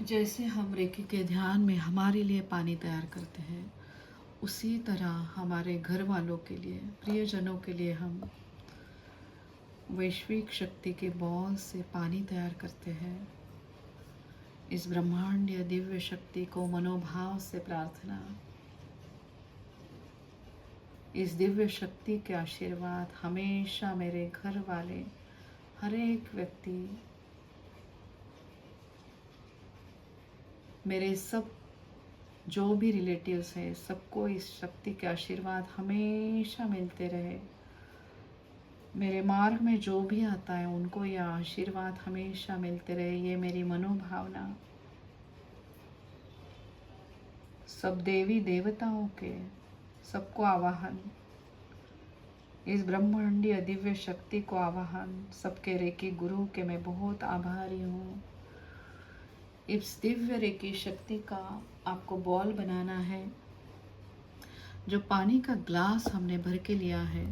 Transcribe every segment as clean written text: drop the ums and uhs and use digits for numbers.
जैसे हम रेकी के ध्यान में हमारे लिए पानी तैयार करते हैं, उसी तरह हमारे घर वालों के लिए, प्रियजनों के लिए हम वैश्विक शक्ति के बॉल से पानी तैयार करते हैं। इस ब्रह्मांडीय दिव्य शक्ति को मनोभाव से प्रार्थना, इस दिव्य शक्ति के आशीर्वाद हमेशा मेरे घर वाले, हर एक व्यक्ति, मेरे सब जो भी रिलेटिव्स हैं, सबको इस शक्ति के आशीर्वाद हमेशा मिलते रहे। मेरे मार्ग में जो भी आता है उनको यह आशीर्वाद हमेशा मिलते रहे, ये मेरी मनोभावना सब देवी देवताओं के सबको आवाहन, इस ब्रह्मांडीय दिव्य शक्ति को आवाहन, सबके रेकी गुरु के मैं बहुत आभारी हूँ। इस दिव्य रेकी शक्ति का आपको बॉल बनाना है। जो पानी का ग्लास हमने भर के लिया है,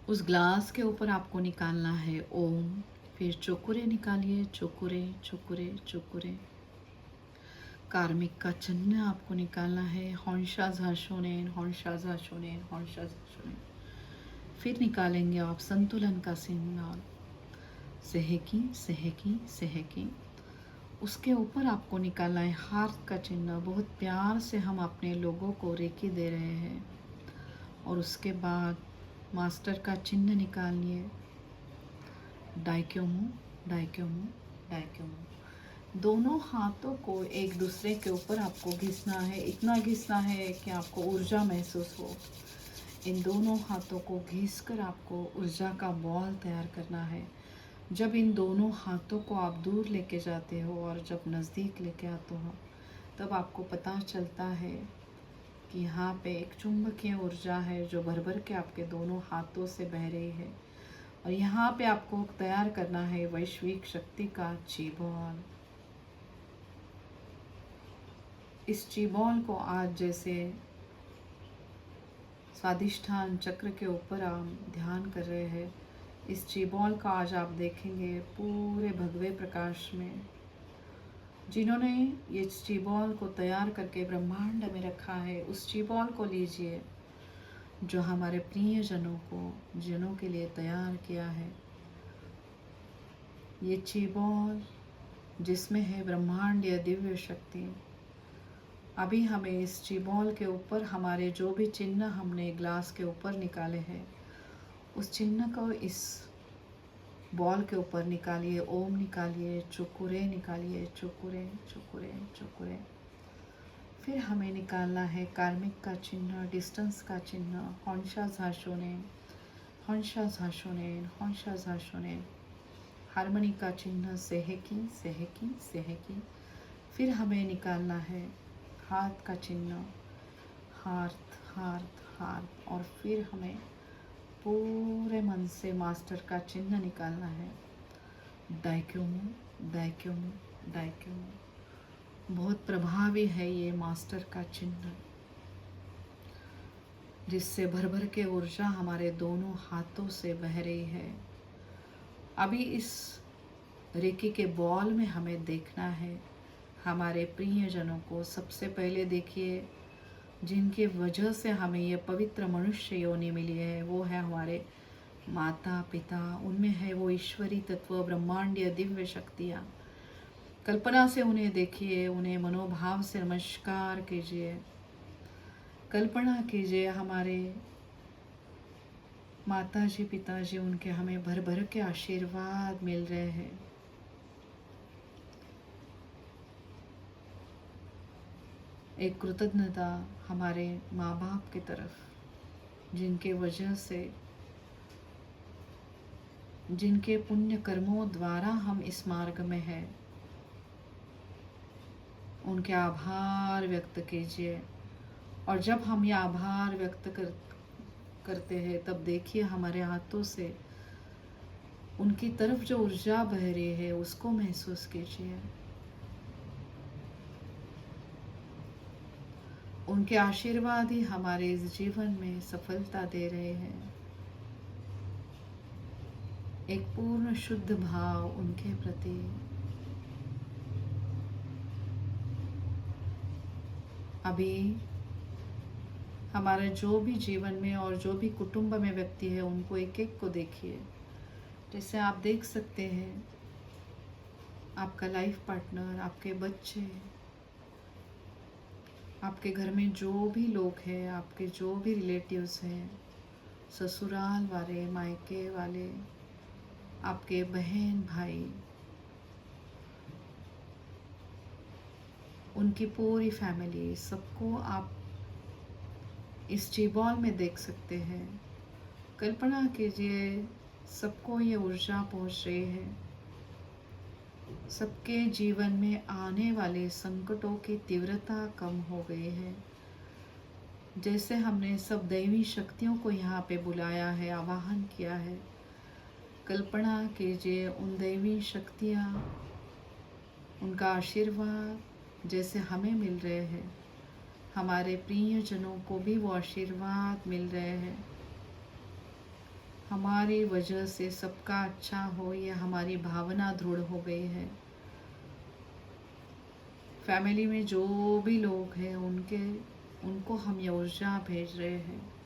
उस ग्लास के ऊपर आपको निकालना है ओम, फिर चोकुरे निकालिए, चोकुरे चोकुरे चोकुरे। कार्मिक का चिन्ह आपको निकालना है, हॉन्शा झाशोनेन, हॉन्शा झाशोनेन, हॉन्शा झाशोनेन। फिर निकालेंगे आप संतुलन का सिग्नल, सेहेकी सेहेकी सेहेकी। उसके ऊपर आपको निकालना है हार्ट का चिन्ह। बहुत प्यार से हम अपने लोगों को रेकी दे रहे हैं। और उसके बाद मास्टर का चिन्ह निकालिए, डाइक्योमू डाइक्योमू डाइक्योमू। दोनों हाथों को एक दूसरे के ऊपर आपको घिसना है, इतना घिसना है कि आपको ऊर्जा महसूस हो। इन दोनों हाथों को घिसकर आपको ऊर्जा का बॉल तैयार करना है। जब इन दोनों हाथों को आप दूर लेके जाते हो और जब नज़दीक लेके आते हो, तब आपको पता चलता है कि यहाँ पे एक चुंबकीय ऊर्जा है जो भर भर के आपके दोनों हाथों से बह रही है। और यहाँ पे आपको तैयार करना है वैश्विक शक्ति का ची बॉल। इस ची बॉल को आज जैसे स्वादिष्ठान चक्र के ऊपर आप ध्यान कर रहे हैं, इस ची बॉल का आज आप देखेंगे पूरे भगवे प्रकाश में। जिन्होंने ये ची बॉल को तैयार करके ब्रह्मांड में रखा है, उस ची बॉल को लीजिए जो हमारे प्रिय जनों के लिए तैयार किया है। ये ची बॉल जिसमें है ब्रह्मांडीय दिव्य शक्ति। अभी हमें इस ची बॉल के ऊपर हमारे जो भी चिन्ह हमने ग्लास के ऊपर निकाले हैं, उस चिन्ह को इस बॉल के ऊपर निकालिए। ओम निकालिए, चुकुरे निकालिए, चुकुरे चुकुरे चुकुरे। फिर हमें निकालना है कार्मिक का चिन्ह, डिस्टेंस का चिन्ह, हॉन्शा झाशोनेन, हॉन्शा झाशोनेन, हॉन्शा झाशोनेन। हार्मनी का चिन्ह, सेहेकी सेहेकी सेहेकी। फिर हमें निकालना है हाथ का चिन्ह, हार्थ हार्थ हार्थ। और फिर हमें पूरे मन से मास्टर का चिन्ह निकालना है, डाइक्योमू डाइक्योमू डाइक्योमू। बहुत प्रभावी है ये मास्टर का चिन्ह, जिससे भर भर के ऊर्जा हमारे दोनों हाथों से बह रही है। अभी इस रेकी के बॉल में हमें देखना है हमारे प्रियजनों को। सबसे पहले देखिए, जिनकी वजह से हमें ये पवित्र मनुष्य योनि मिली है, वो है हमारे माता पिता। उनमें है वो ईश्वरी तत्व, ब्रह्मांडीय दिव्य शक्तियाँ। कल्पना से उन्हें देखिए, उन्हें मनोभाव से नमस्कार कीजिए। कल्पना कीजिए हमारे माताजी पिताजी, उनके हमें भर भर के आशीर्वाद मिल रहे हैं। एक कृतज्ञता हमारे माँ बाप की तरफ, जिनके वजह से, जिनके पुण्य कर्मों द्वारा हम इस मार्ग में हैं। उनके आभार व्यक्त कीजिए। और जब हम ये आभार व्यक्त करते हैं, तब देखिए हमारे हाथों से उनकी तरफ जो ऊर्जा बह रही है उसको महसूस कीजिए। उनके आशीर्वाद ही हमारे इस जीवन में सफलता दे रहे हैं। एक पूर्ण शुद्ध भाव उनके प्रति। अभी हमारे जो भी जीवन में और जो भी कुटुंब में व्यक्ति है उनको एक एक को देखिए। जैसे आप देख सकते हैं आपका लाइफ पार्टनर, आपके बच्चे, आपके घर में जो भी लोग हैं, आपके जो भी रिलेटिव्स हैं, ससुराल वाले, मायके वाले, आपके बहन भाई, उनकी पूरी फैमिली, सबको आप इस ची-बॉल में देख सकते हैं। कल्पना कीजिए सबको ये ऊर्जा पहुंच रही है। सबके जीवन में आने वाले संकटों की तीव्रता कम हो गई है। जैसे हमने सब दैवी शक्तियों को यहाँ पे बुलाया है, आवाहन किया है, कल्पना कीजिए उन दैवी शक्तियाँ, उनका आशीर्वाद जैसे हमें मिल रहे हैं, हमारे प्रियजनों को भी वो आशीर्वाद मिल रहे हैं। हमारी वजह से सबका अच्छा हो, ये हमारी भावना दृढ़ हो गई है। फैमिली में जो भी लोग हैं उनको हम ये ऊर्जा भेज रहे हैं।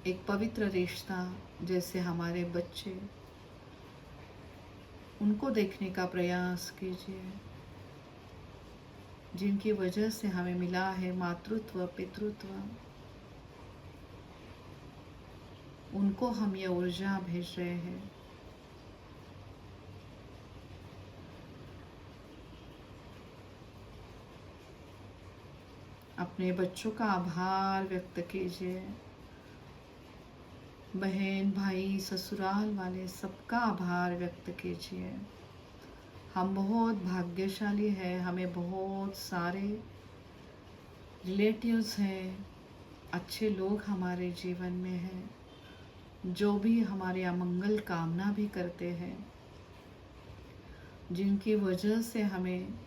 एक पवित्र रिश्ता जैसे हमारे बच्चे, उनको देखने का प्रयास कीजिए, जिनकी वजह से हमें मिला है मातृत्व, पितृत्व, उनको हम ये ऊर्जा भेज रहे हैं। अपने बच्चों का आभार व्यक्त कीजिए। बहन भाई, ससुराल वाले, सबका आभार व्यक्त कीजिए। हम बहुत भाग्यशाली हैं, हमें बहुत सारे रिलेटिव्स हैं, अच्छे लोग हमारे जीवन में हैं, जो भी हमारे अमंगल कामना भी करते हैं, जिनकी वजह से हमें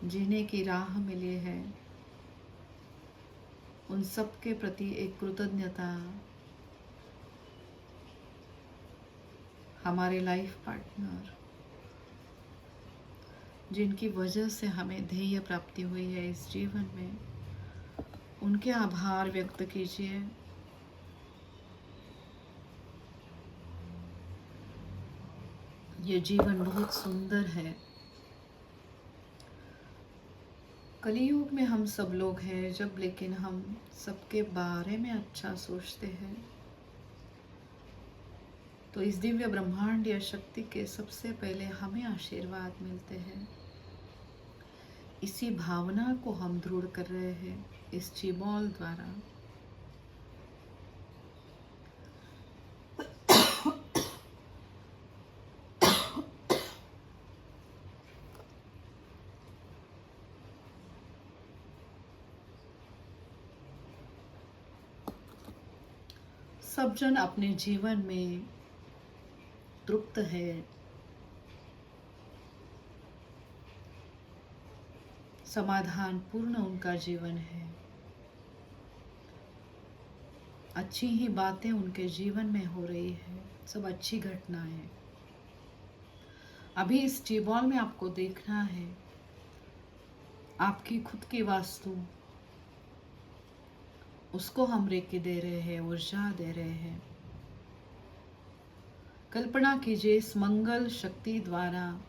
जीने की राह मिली है। उन सब के प्रति एक कृतज्ञता। हमारे लाइफ पार्टनर, जिनकी वजह से हमें ध्येय प्राप्ति हुई है इस जीवन में, उनके आभार व्यक्त कीजिए। ये जीवन बहुत सुंदर है। कलियुग में हम सब लोग हैं जब, लेकिन हम सबके बारे में अच्छा सोचते हैं, तो इस दिव्य ब्रह्मांडीय शक्ति के सबसे पहले हमें आशीर्वाद मिलते हैं। इसी भावना को हम दृढ़ कर रहे हैं इस ची-बॉल द्वारा। सब जन अपने जीवन में तृप्त है, समाधान पूर्ण उनका जीवन है। अच्छी ही बातें उनके जीवन में हो रही है, सब अच्छी घटनाएं। अभी इस ची-बॉल में आपको देखना है आपकी खुद की वास्तु, उसको हम रेकी दे रहे हैं, ऊर्जा दे रहे हैं। कल्पना कीजिए इस मंगल शक्ति द्वारा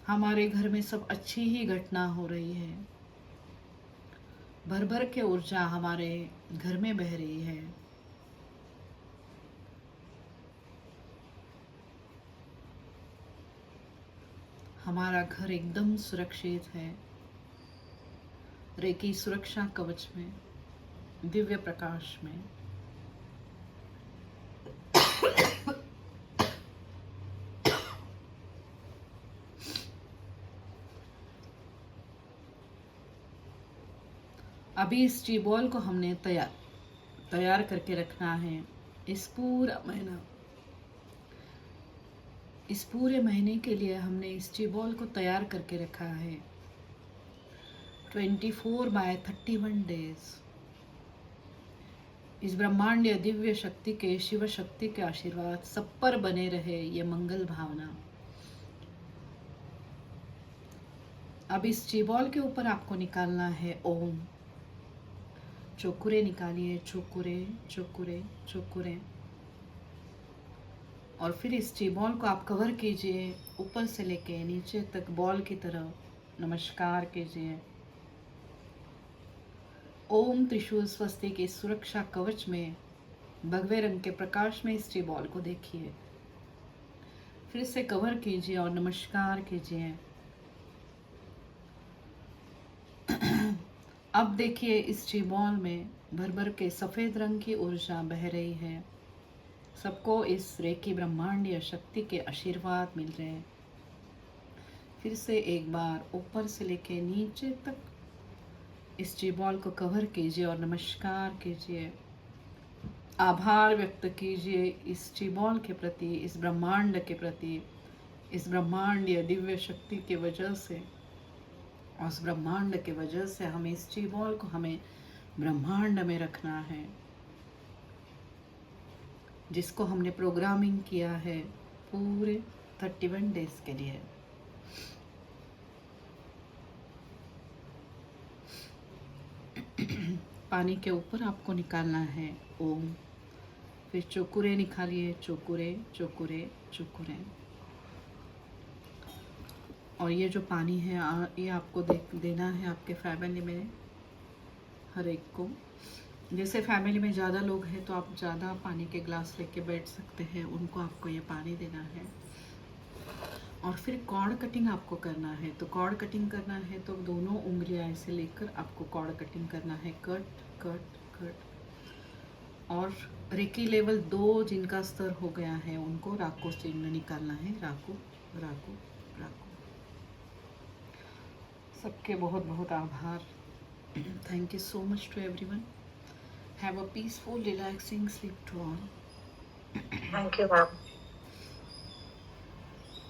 हमारे घर में सब अच्छी ही घटना हो रही है। भर भर के ऊर्जा हमारे घर में बह रही है। हमारा घर एकदम सुरक्षित है, रेकी सुरक्षा कवच में, दिव्य प्रकाश में। अभी इस ची-बॉल को हमने तैयार करके रखना है इस पूरा महीना। इस पूरे महीने के लिए हमने इस ची-बॉल को तैयार करके रखा है 24/31 डेज। इस ब्रह्मांडीय दिव्य शक्ति के, शिव शक्ति के आशीर्वाद सब पर बने रहे, ये मंगल भावना। अब इस ची-बॉल के ऊपर आपको निकालना है ओम। चोकुरे निकालिए, चोकुरे चोकुरे चोकुरे। और फिर इस ची-बॉल को आप कवर कीजिए, ऊपर से लेके नीचे तक बॉल की तरह नमस्कार कीजिए। ओम त्रिशूल स्वस्ति के सुरक्षा कवच में भगवे रंग के प्रकाश में इस ची-बॉल को देखिए, फिर से कवर कीजिए और नमस्कार कीजिए। अब देखिए इस ची-बॉल में भर भर के सफेद रंग की ऊर्जा बह रही है। सबको इस रेकी ब्रह्मांडीय शक्ति के आशीर्वाद मिल रहे हैं। फिर से एक बार ऊपर से लेके नीचे तक इस ची-बॉल को कवर कीजिए और नमस्कार कीजिए। आभार व्यक्त कीजिए इस ची-बॉल के प्रति, इस ब्रह्मांड के प्रति, इस ब्रह्मांडीय दिव्य शक्ति के वजह से। और उस ब्रह्मांड के वजह से हमें इस ची-बॉल को हमें ब्रह्मांड में रखना है, जिसको हमने प्रोग्रामिंग किया है पूरे 31 डेज के लिए। पानी के ऊपर आपको निकालना है ओम। फिर चोकुरे निकालिए, चोकुरे चोकुरे चोकुरे। और ये जो पानी है ये आपको देना है आपके फैमिली में हर एक को। जैसे फैमिली में ज़्यादा लोग हैं तो आप ज़्यादा पानी के ग्लास लेके बैठ सकते हैं, उनको आपको ये पानी देना है। और फिर कॉर्ड कटिंग आपको करना है। तो कॉर्ड कटिंग करना है तो दोनों उंगलियां ऐसे लेकर आपको कॉर्ड कटिंग करना है, कट कट कट। और रेकी लेवल 2 जिनका स्तर हो गया है उनको राको चिन्ह निकालना है, राको राको राको। सबके बहुत बहुत आभार। Thank you so much to everyone. Have a peaceful relaxing sleep to all. Thank you ma'am.